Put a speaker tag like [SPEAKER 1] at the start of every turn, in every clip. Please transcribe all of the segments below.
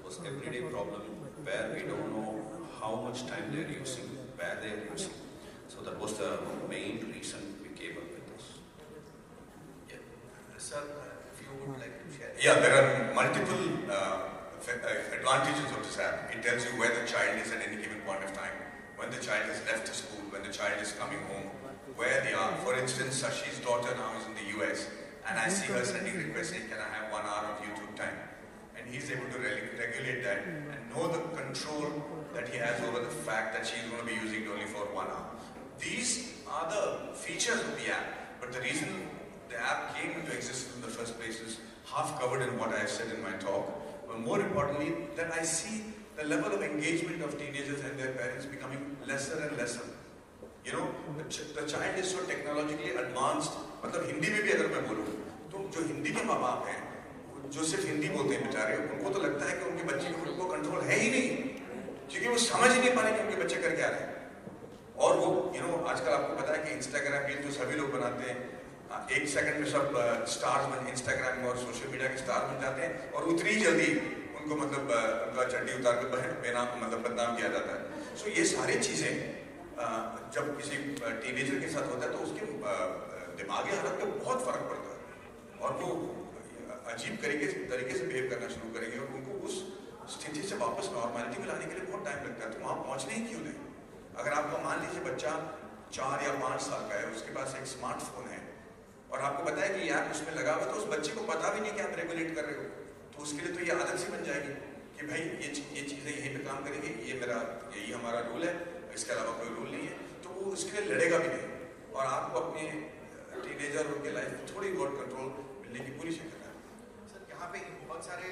[SPEAKER 1] those everyday problems where we don't know how much time they're using, where they're using. So that was the main reason we came up with this.
[SPEAKER 2] Yeah. Sir, if you would like to share.
[SPEAKER 3] Yeah, there are multiple advantages of this app. It tells you where the child is at any given point of time, when the child has left the school, when the child is coming home, where they are. For instance, Sashi's daughter now is in the US, and I see her sending requests saying, can I have 1 hour of YouTube time? And he's able to regulate that and know the control that he has over the fact that she's going to be using it only for 1 hour. These are the features of the app, but the reason the app came into existence in the first place is half covered in what I said in my talk, but more importantly, that I see the level of engagement of teenagers and their parents becoming lesser and lesser. You know, the child is so technologically advanced. मतलब हिंदी में भी अगर मैं बोलूँ, तो जो हिंदी के माँ बाप हैं, जो सिर्फ हिंदी बोलते हैं बेचारे, उनको तो लगता है कि उनके बच्चे को उनको कंट्रोल है ही नहीं, क्योंकि वो समझ ही नहीं पा रहे कि उनके बच्चे कर क्या रहे हैं। और वो, आजकल आपको पता है कि इंस्टाग्राम रील जो सभी लोग बनाते हैं, 1 सेकंड में सब स्टार्स इंस्टाग्राम और सोशल मीडिया के स्टार बन जाते हैं, और उतनी जल्दी उनको मतलब उनका चड्डी उतार कर बदनाम किया जाता है। सो ये सारी चीजें जब किसी टीनेजर के साथ होता है तो उसके दिमागी हालत पे बहुत फर्क पड़ता है, और वो अजीब तरीके से बिहेव करना शुरू करेंगे, और उनको उस स्थिति से वापस नॉर्मलिटी में लाने के लिए बहुत टाइम लगता है। तो वहाँ पहुँचने ही क्यों नहीं? अगर आपका मान लीजिए बच्चा 4 या 5 साल का है, उसके पास एक स्मार्टफोन है, और आपको पता है कि ये ऐप उसमें लगा हुआ, तो उस बच्चे को पता भी नहीं कि आप रेगुलेट कर रहे हो, तो उसके लिए तो ये आदत सी बन जाएगी कि भाई ये चीज़ें यहीं पे काम करेंगी, यही हमारा रूल है, इसके अलावा कोई रूल नहीं है, तो वो उसके लिए लड़ेगा भी नहीं। और आपको अपने टीनेजर उनके लाइफ में थोड़ी बहुत कंट्रोल मिलने की पूरी शक्यता है।
[SPEAKER 2] सर, यहाँ पे बहुत सारे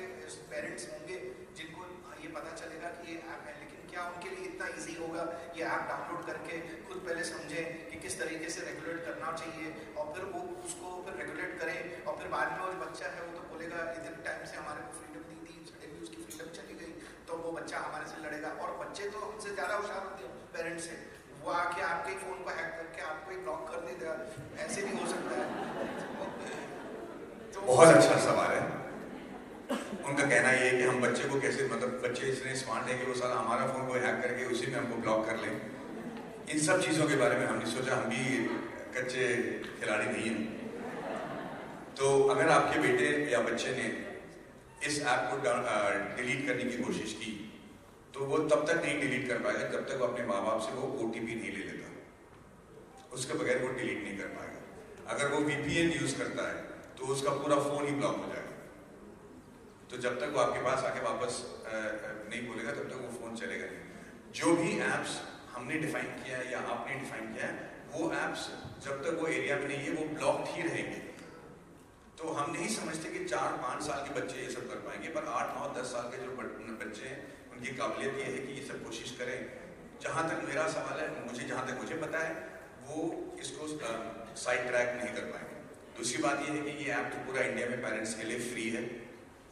[SPEAKER 2] पेरेंट्स होंगे जिनको ये पता चलेगा कि ये ऐप है, लेकिन क्या उनके लिए इतना ईजी होगा ये ऐप डाउनलोड करके खुद पहले समझें कि किस तरीके से रेगुलेट करना चाहिए, और फिर वो उसको फिर रेगुलेट करें, और फिर बाद में वो बच्चा है वो तो बोलेगा इतने टाइम से हमारे को फ्रीडम दी थी, सडनली उसकी फ्रीडम चली गई, तो वो बच्चा हमारे से लड़ेगा। और बच्चे तो हमसे ज़्यादा होशियार होते हैं पेरेंट्स से, वो आके आपके फ़ोन को हैक करके आपको एक ब्लॉक कर देगा, ऐसे भी हो सकता है।
[SPEAKER 3] बहुत अच्छा सवाल है। उनका कहना ये है कि हम बच्चे को कैसे, मतलब बच्चे इतने स्मार्ट है कि वो सारा हमारा फ़ोन को हैक करके उसी में हमको ब्लॉक कर लें। इन सब चीज़ों के बारे में हमने सोचा, हम भी कच्चे खिलाड़ी नहीं हैं। तो अगर आपके बेटे या बच्चे ने इस ऐप को डिलीट करने की कोशिश की, तो वो तब तक नहीं डिलीट कर पाएगा जब तक वो अपने माँ बाप से वो OTP नहीं ले लेता, उसके बगैर वो डिलीट नहीं कर पाएगा। अगर वो VPN यूज़ करता है तो उसका पूरा फ़ोन ही ब्लॉक हो जाएगा। तो जब तक वो आपके पास आके वापस नहीं बोलेगा तब तक वो फ़ोन चलेगा नहीं। जो भी ऐप्स हमने डिफाइन किया है या आपने डिफाइन किया है, वो ऐप्स जब तक वो एरिया में नहीं है वो ब्लॉक ही रहेंगे। तो हम नहीं समझते कि 4-5 साल के बच्चे ये सब कर पाएंगे, पर 8-9-10 साल के जो बच्चे हैं उनकी काबिलियत ये है कि ये सब कोशिश करें। जहाँ तक मेरा सवाल है, जहाँ तक मुझे पता है, वो इसको साइड ट्रैक नहीं कर पाएंगे। दूसरी बात ये है कि ये ऐप तो पूरा इंडिया में पेरेंट्स के लिए फ्री है,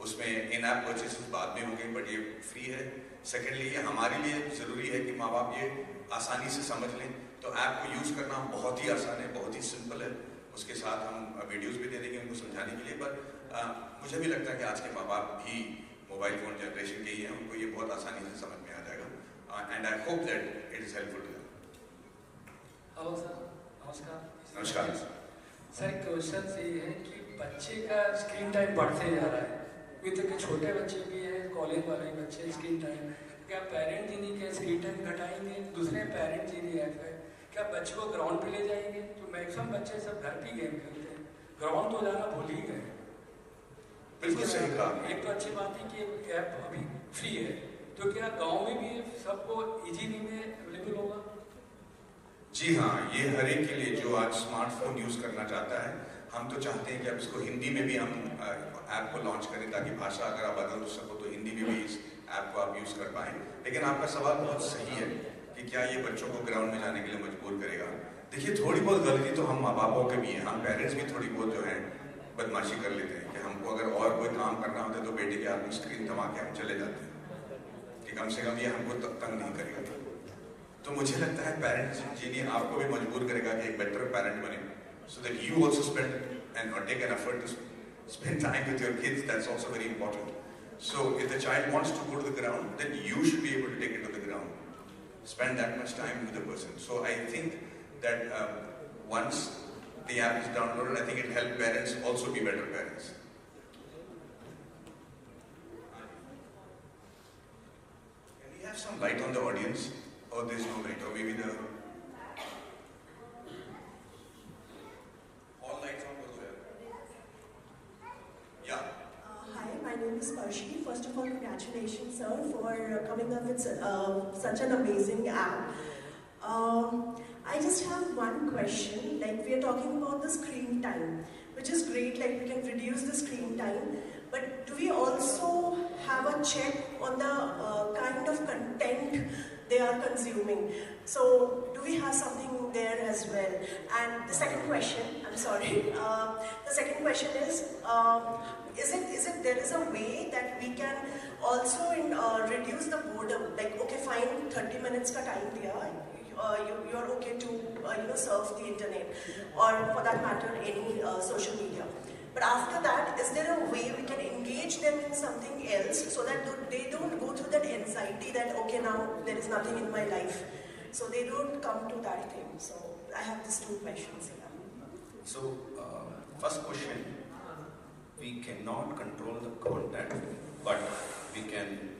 [SPEAKER 3] उसमें इन ऐप परचेसेस बाद में होंगे, बट ये फ्री है। सेकेंडली, ये हमारे लिए ज़रूरी है कि माँ बाप ये आसानी से समझ लें, तो ऐप को यूज़ करना बहुत ही आसान है, बहुत ही सिंपल है। उसके साथ हम वीडियोस भी दे देंगे उनको समझाने के लिए, पर मुझे भी लगता है कि आज के माँ बाप भी मोबाइल फ़ोन जनरेशन के ही हैं, उनको ये बहुत आसानी से समझ में आ जाएगा। And I hope that it is helpful to them.
[SPEAKER 4] Hello sir, नमस्कार।
[SPEAKER 3] नमस्कार
[SPEAKER 4] सर, क्वेश्चन ये है कि बच्चे का स्क्रीन टाइम बढ़ते जा रहा है, अभी तक के छोटे बच्चे भी हैं, कॉलेज वाले बच्चे स्क्रीन टाइम, क्या पेरेंट जी नहीं क्या स्क्रीन टाइम घटाएंगे? दूसरे पेरेंट जी नहीं ऐप है, क्या बच्चे को ग्राउंड पे ले जाएंगे? तो मैक्सिमम बच्चे सब घर पे गेम खेलते हैं, ग्राउंड तो जाना भूल ही गए।
[SPEAKER 3] बिल्कुल सही कहा।
[SPEAKER 4] एक तो अच्छी बात है कि ऐप अभी फ्री है, तो क्या गांव में भी सबको इजी वे में अवेलेबल होगा?
[SPEAKER 3] जी हाँ, ये हर एक के लिए जो आज स्मार्टफोन यूज़ करना चाहता है, हम तो चाहते हैं कि अब इसको हिंदी में भी हम ऐप को लॉन्च करें, ताकि भाषा अगर आप बदल सको तो हिंदी में भी इस ऐप को आप यूज़ कर पाएँ। लेकिन आपका सवाल बहुत सही है कि क्या ये बच्चों को ग्राउंड में जाने के लिए मजबूर करेगा। देखिए, थोड़ी बहुत गलती तो हम माँ बापों के भी हैं, हम पेरेंट्स भी थोड़ी बहुत जो है बदमाशी कर लेते हैं कि हमको अगर और कोई काम करना होता है तो बेटे के हाथ में स्क्रीन थमा के हम चले जाते हैं कि कम से कम ये हमको तंग नहीं करेगा। तो मुझे लगता है पेरेंट्स जीनी आपको भी मजबूर करेगा कि एक बेटर पेरेंट बने, so that you also spend and or take an effort to spend time with your kids. That's also very important. So if the child wants to go to the ground, then you should be able to take it to the ground. Spend that much time with the person. So I think that once the app is downloaded, I think it will help parents also be better parents. Can we have some light on the audience? Or there's no light? Or maybe the all lights on goes there. Yeah.
[SPEAKER 5] Hi, my name is Parshi. First of all, congratulations, sir, for coming up with such an amazing app. I just have one question. Like, we are talking about the screen time, which is great. Like, we can reduce the screen time. But do we also have a check on the kind of content they are consuming? So, do we have something there as well? And the second question, I'm sorry. The second question is it there is a way that we can also reduce the boredom? Like, okay, fine, 30 minutes ka time diya. You're okay to surf the internet, or for that matter any social media. But after that, is there a way we can engage them in something else so that they don't go through that anxiety that okay, now there is nothing in my life, so they don't come to that thing. So I have these two questions here.
[SPEAKER 1] So first question, we cannot control the content, but we can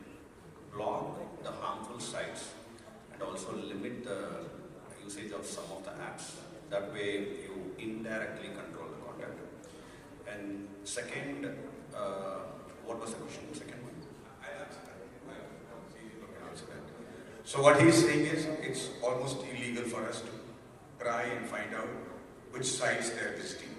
[SPEAKER 1] block the harmful sites and also limit the usage of some of the apps. That way you indirectly control the content. And second, what was the question? Second one?
[SPEAKER 3] I'll answer that. So what he's saying is, it's almost illegal for us to try and find out which sites they're visiting.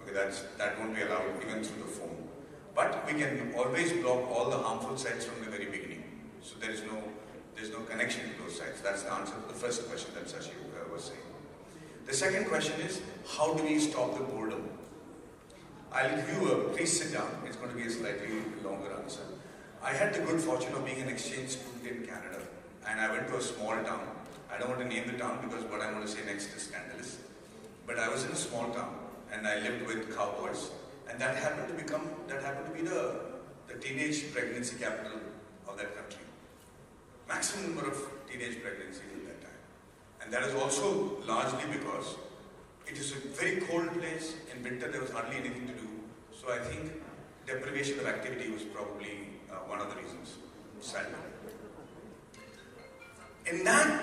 [SPEAKER 3] Okay, that won't be allowed even through the phone. But we can always block all the harmful sites from the very beginning. So there's no connection to those sites. That's the answer to the first question that Sashi was saying. The second question is, how do we stop the boredom? I'll give you please sit down. It's going to be a slightly longer answer. I had the good fortune of being an exchange student in Canada, and I went to a small town. I don't want to name the town because what I'm going to say next is scandalous. But I was in a small town, and I lived with cowboys, and that happened to be the teenage pregnancy capital of that country. Maximum number of teenage pregnancies at that time. And that is also largely because it is a very cold place. In winter there was hardly anything to do. So I think deprivation of activity was probably one of the reasons, sadly. In that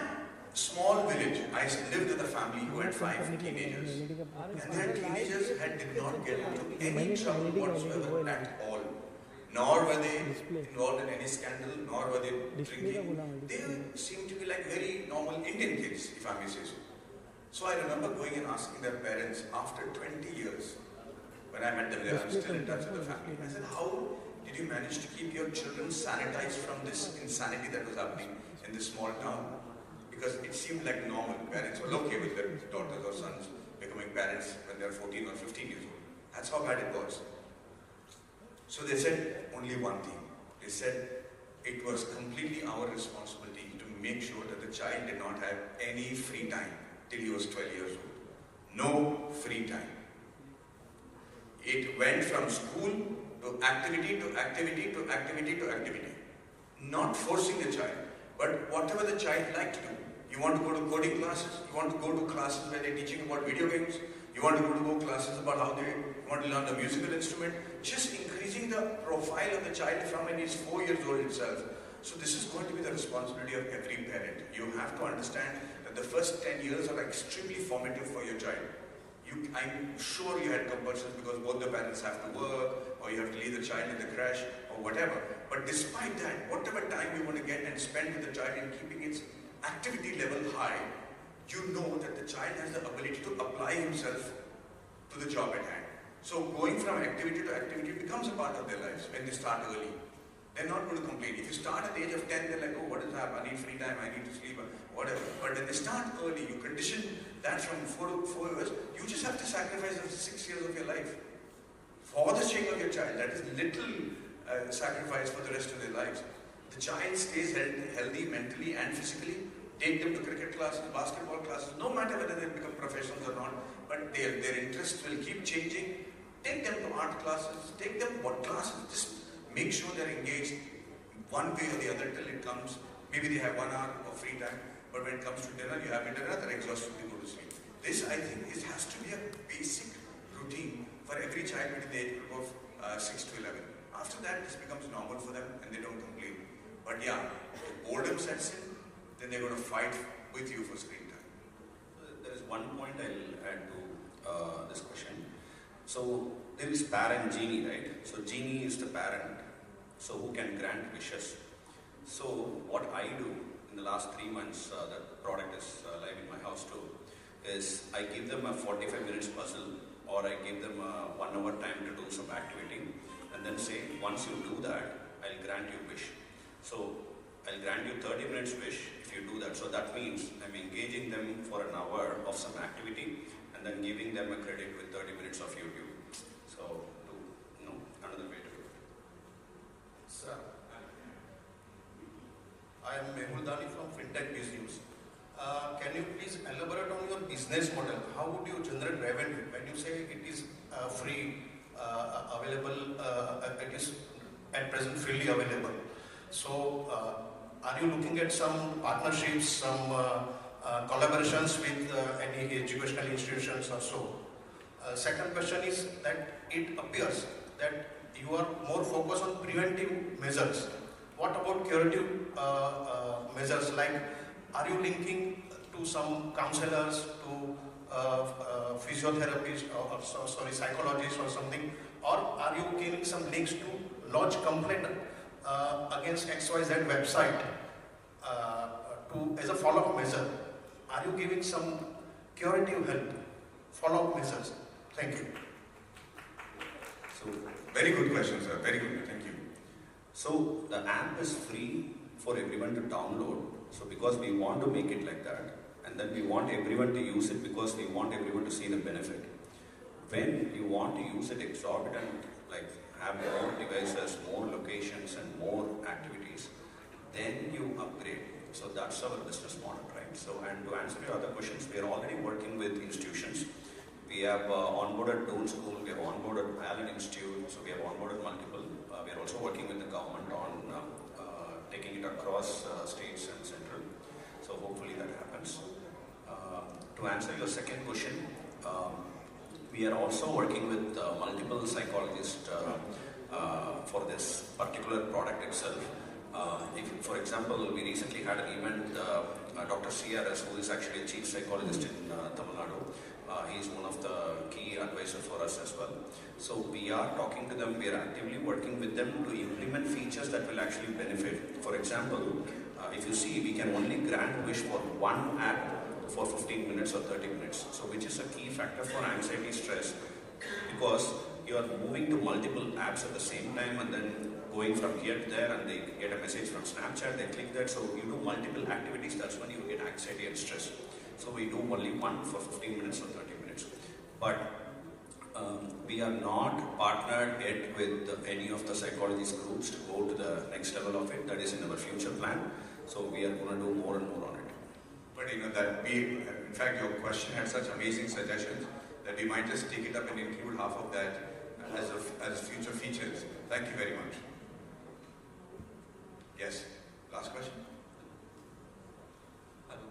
[SPEAKER 3] small village, I lived with a family who had 5 teenagers. And their teenagers did not get into any trouble whatsoever at all. Nor were they involved in any scandal, nor were they drinking. They seemed to be like very normal Indian kids, if I may say so. So I remember going and asking their parents after 20 years, when I met them there, I'm still in touch with the family. I said, how did you manage to keep your children sanitized from this insanity that was happening in this small town? Because it seemed like normal. Parents were okay with their daughters or sons becoming parents when they're 14 or 15 years old. That's how bad it was. So they said only one thing. They said it was completely our responsibility to make sure that the child did not have any free time till he was 12 years old. No free time. It went from school to activity to activity to activity to activity. Not forcing the child, but whatever the child liked to do. You want to go to coding classes, you want to go to classes where they're teaching about video games, you want to go classes about how they want to learn a musical instrument, just increasing the profile of the child from when he's 4 years old itself. So this is going to be the responsibility of every parent. You have to understand that the first 10 years are extremely formative for your child. I'm sure you had compulsions because both the parents have to work, or you have to leave the child in the crash, or whatever. But despite that, whatever time you want to get and spend with the child in keeping its activity level high, you know that the child has the ability to apply himself to the job at hand. So going from activity to activity becomes a part of their lives when they start early. They're not going to complain. If you start at the age of 10, they're like, oh, what is that? I need free time, I need to sleep, whatever. But when they start early, you condition that from 4 years, you just have to sacrifice the 6 years of your life for the sake of your child. That is little sacrifice for the rest of their lives. The child stays healthy mentally and physically. Take them to cricket classes, basketball classes, no matter whether they become professionals or not, but their interests will keep changing. Take them to art classes, take them what classes, just make sure they're engaged one way or the other till it comes. Maybe they have 1 hour of free time, but when it comes to dinner, you have dinner, they're exhausted, they go to sleep. This, I think, has to be a basic routine for every child between the age group of 6 to 11. After that, this becomes normal for them and they don't complain. But yeah, if boredom sets in, then they're going to fight with you for screen time.
[SPEAKER 1] There is one point I'll add to this question. So there is parent Geenee, right? So Geenee is the parent, so who can grant wishes. So what I do in the last 3 months, the product is live in my house too, is I give them a 45 minutes puzzle, or I give them a 1 hour time to do some activity, and then say, once you do that, I'll grant you wish. So I'll grant you 30 minutes wish if you do that. So that means I'm engaging them for an hour of some activity and then giving them a credit with 30 minutes of YouTube. So, another way to do it.
[SPEAKER 6] Sir, I am Mehul Dani from Fintech News. Can you please elaborate on your business model? How would you generate revenue? When you say it is free, available, it is at present freely available. So, are you looking at some partnerships, some collaborations with any educational institutions or so? Second question is that it appears that you are more focused on preventive measures. What about curative measures, like are you linking to some counselors, to physiotherapists, or psychologists or something, or are you giving some links to lodge complaint against XYZ website as a follow-up measure? Are you giving some curative help, follow-up measures? Thank you.
[SPEAKER 1] So,
[SPEAKER 3] Very good question, sir. Very good. Thank you.
[SPEAKER 1] So the app is free for everyone to download. So because we want to make it like that, and then we want everyone to use it because we want everyone to see the benefit. When you want to use it exorbitant, like have more devices, more locations and more activities, then you upgrade. So that's our business model, right? So, and to answer your other questions, we are already working with institutions. We have onboarded Doon School, we have onboarded Allen Institute, so we have onboarded multiple. We are also working with the government on taking it across states and central. So hopefully that happens. To answer your second question, we are also working with multiple psychologists for this particular product itself. For example, we recently had an event, Dr. CRS, who is actually a chief psychologist in Tamil Nadu. He is one of the key advisors for us as well. So we are talking to them, we are actively working with them to implement features that will actually benefit. For example, if you see, we can only grant wish for one app for 15 minutes or 30 minutes. So which is a key factor for anxiety, stress, because you are moving to multiple apps at the same time and then going from here to there, and they get a message from Snapchat, they click that. So you do multiple activities, that's when you get anxiety and stress. So we do only one for 15 minutes or 30 minutes. But we are not partnered yet with any of the psychologist groups to go to the next level of it. That is in our future plan. So we are going to do more and more on it.
[SPEAKER 3] But in fact, your question had such amazing suggestions that we might just take it up and include half of that as future features. Thank you very much. Yes, last question.
[SPEAKER 7] Hello.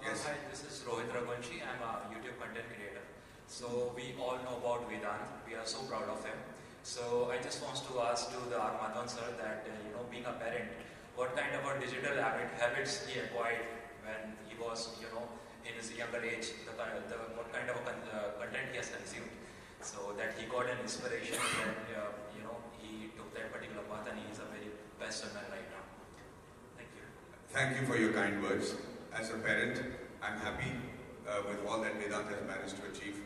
[SPEAKER 3] Yes.
[SPEAKER 7] Hi, this is Rohit Raghuvanshi. I'm a YouTube content creator. So we all know about Vedant. We are so proud of him. So I just want to ask to the Madhavan sir that, being a parent, what kind of a digital habits he acquired when he was, in his younger age, what kind of content he has consumed, so that he got an inspiration and, he took that particular path and he is a very best man right now. Thank you.
[SPEAKER 3] Thank you for your kind words. As a parent, I'm happy with all that Vedant has managed to achieve,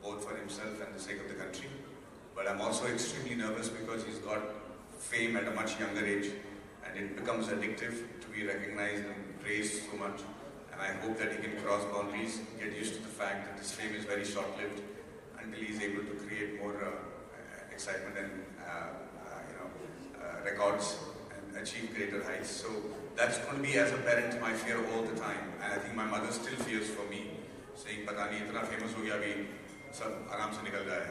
[SPEAKER 3] both for himself and the sake of the country. But I'm also extremely nervous because he's got fame at a much younger age, and it becomes addictive to be recognized and praised so much. And I hope that he can cross boundaries, get used to the fact that his fame is very short-lived until he's able to create more excitement and records and achieve greater heights. So that's going to be, as a parent, my fear all the time. And I think my mother still fears for me, saying, "Pata nahi, itna famous ho gaya, abhi sab aaram se nikal jaya,"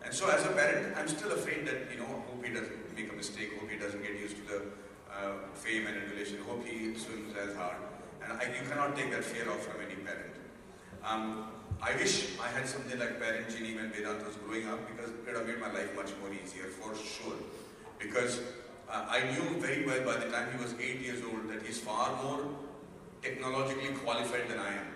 [SPEAKER 3] And so as a parent, I'm still afraid that, I hope he doesn't make a mistake. mistake. Hope he doesn't get used to the fame and adulation. Hope he swims as hard. And you cannot take that fear off from any parent. I wish I had something like parent Geenee when Vedant was growing up, because it would have made my life much more easier, for sure. Because I knew very well by the time he was 8 years old that he's far more technologically qualified than I am.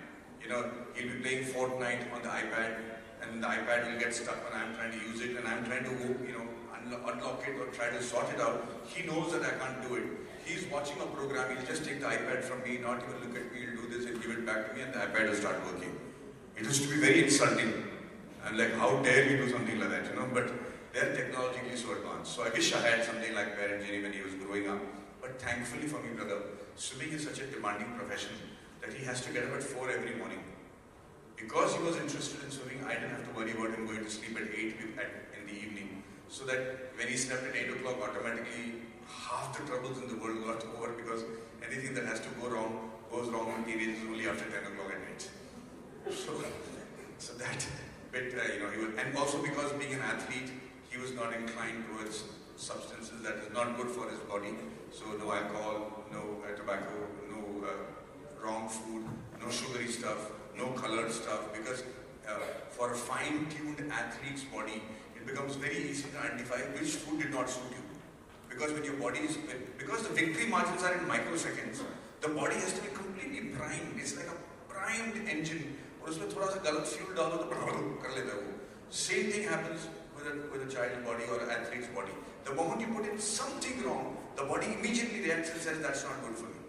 [SPEAKER 3] You know, he'll be playing Fortnite on the iPad, and the iPad will get stuck when I'm trying to use it, and I'm trying to, you know, unlock it or try to sort it out. He knows that I can't do it. He's watching a program, he'll just take the iPad from me, not even look at me, he'll do this, he'll give it back to me, and the iPad will start working. It used to be very insulting. And like, how dare you do something like that, you know? But they're technologically so advanced. So I wish I had something like parent Geenee when he was growing up. But thankfully for me, brother, swimming is such a demanding profession that he has to get up at 4 every morning. Because he was interested in swimming, I didn't have to worry about him going to sleep at 8 in the evening. So that when he slept at 8 o'clock, automatically half the troubles in the world got over, because anything that has to go wrong goes wrong in teenagers only after 10 o'clock at night. So that bit, you know, and also because being an athlete, he was not inclined towards substances that is not good for his body. So no alcohol, no tobacco, no wrong food, no sugary stuff, no colored stuff, because for a fine-tuned athlete's body, it becomes very easy to identify which food did not suit you. Because when your body is, because the victory margins are in microseconds, the body has to be completely primed. It's like a primed engine. और उसमें थोड़ा सा गलत fuel डालो तो कर लेता है वो. Same thing happens with a child's body or an athlete's body. The moment you put in something wrong, the body immediately reacts and says that's not good for me.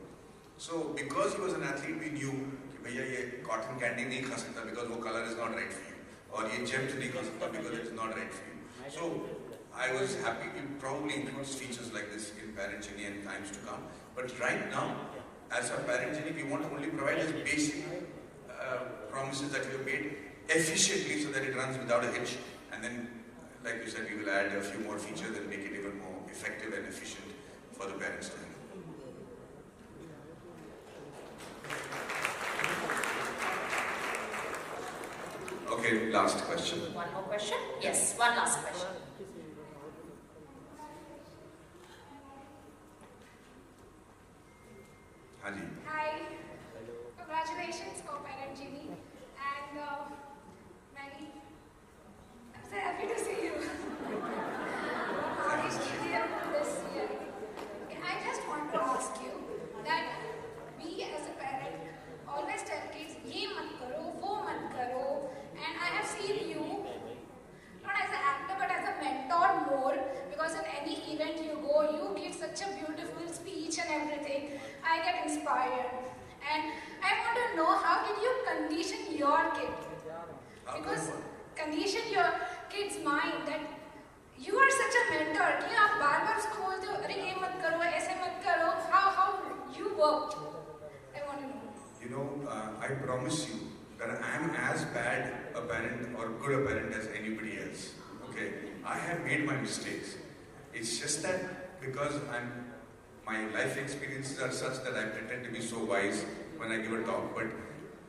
[SPEAKER 3] So because he was an athlete, we knew कि भैया ये cotton candy नहीं खा सकता because वो color is not right for you, और ये gem नहीं खा सकता because it is not right for you. So I was happy we probably include features like this in Parent Geenee in times to come. But right now, as a Parent Geenee, we want to only provide this basic promises that we have made efficiently so that it runs without a hitch, and then, like you said, we will add a few more features and make it even more effective and efficient for the parents to handle. Okay, last question.
[SPEAKER 8] One more question? Yes, one last question.
[SPEAKER 3] Haji.
[SPEAKER 9] Hi. Congratulations for Parent Geenee, and Maggie, I'm so happy to see you. It's easier this year. I just want to ask you that we as a parent always tell kids, ye mat karo, wo mat karo, and I have seen you not as an actor but as a mentor more, because in any event you go, you give such a beautiful speech and everything. I get inspired. And I want to know, how did you condition your kid? Because condition your kid's mind that you are such a mentor कि आप बार-बार उसको बोलते हो अरे ये मत करो ऐसे मत करो. How you work? I want to know.
[SPEAKER 3] You know, I promise you that I am as bad a parent or good a parent as anybody else. Okay, I have made my mistakes. It's just that because my life experiences are such that I pretend to be so wise when I give a talk, but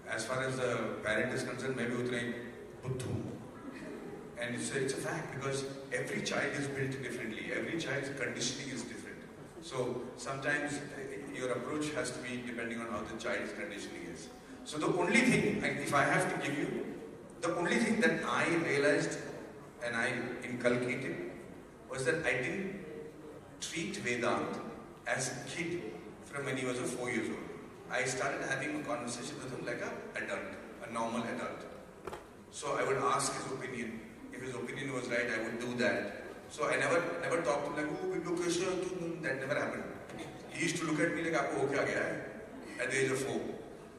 [SPEAKER 3] as far as the parent is concerned, maybe utne buddhu. And it's a fact, because every child is built differently, every child's conditioning is different. So sometimes your approach has to be depending on how the child's conditioning is. So the only thing, if I have to give you, the only thing that I realized and I inculcated was that I didn't treat Vedant as a kid from when he was 4 years old. I started having a conversation with him like an adult, a normal adult. So I would ask his opinion. If his opinion was right, I would do that. So I never talked to him like, oh, that never happened. He used to look at me like, aapko ho kya gaya hai? At the age of 4.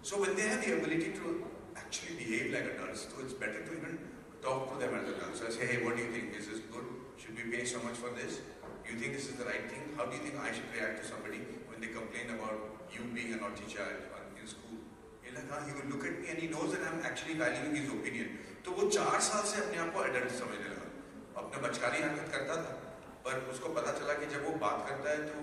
[SPEAKER 3] So when they have the ability to actually behave like adults, so it's better to even talk to them as adults. So I say, hey, what do you think? Is this good? Should we pay so much for this? Do you think this is the right thing? How do you think I should react to somebody when they complain about you being a naughty child in school? He's like, he will look at me and he knows that I'm actually valuing his opinion. तो वो 4 साल से अपने आप को adult समझने लगा. अपने बचकानी हरकत करता था, पर उसको पता चला कि जब वो बात करता है तो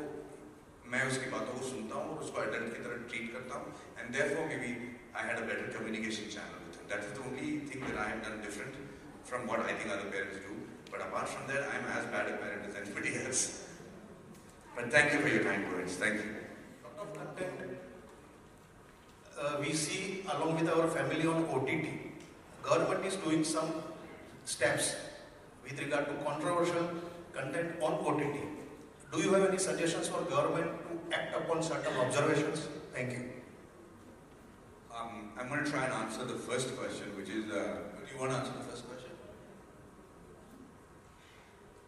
[SPEAKER 3] मैं उसकी बातों को सुनता हूँ और उसको adult की तरह treat करता हूँ. And therefore maybe I had a better communication channel with him. That is the only thing that I have done different from what I think other parents do. But apart from that, I'm as bad a parent as anybody else. But thank you for your kind words. Thank you.
[SPEAKER 6] Lot of content we see along with our family on OTT. Government is doing some steps with regard to controversial content on OTT. Do you have any suggestions for government to act upon certain observations? Thank you.
[SPEAKER 3] I'm going to try and answer the first question, which is, do you want to answer the first question?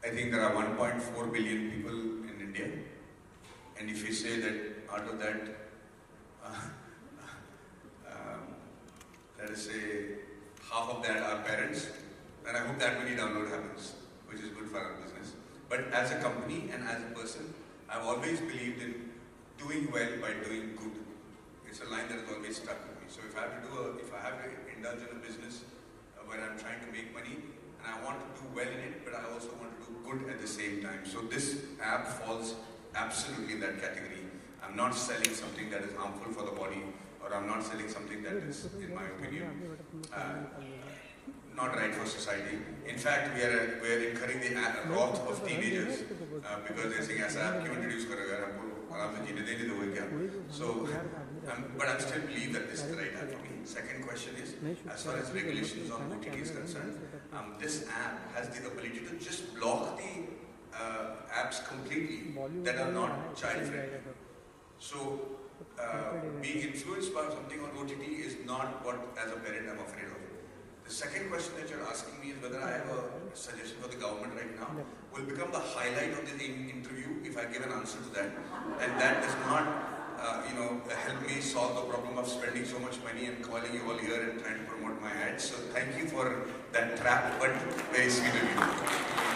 [SPEAKER 3] I think there are 1.4 billion people in India, and if you say that out of that, let us say half of that are parents, then I hope that many download happens, which is good for our business. But as a company and as a person, I've always believed in doing well by doing good. It's a line that has always stuck with me. So if I have to indulge in a business where I'm trying to make money and I want to do well in it, but I also want to do good at the same time. So this app falls absolutely in that category. I'm not selling something that is harmful for the body, or I'm not selling something that is, in my opinion, not right for society. In fact, we are incurring the wrath of teenagers because they're saying, "Aisa app kyun introduce karoge? Humko aaram se jeene dene doge kya?" So, but I still believe that this is the right app for me. Second question is, as far as regulations on OTT is concerned, this app has the ability to just block the apps completely that are not child-friendly. So, being influenced by something on OTT is not what, as a parent, I'm afraid of. The second question that you're asking me is whether I have a suggestion for the government right now will become the highlight of the interview if I give an answer to that. And that does not, help me solve the problem of spending so much money and calling you all here and trying to promote my ads. So thank you for that trap, but very sweet of you.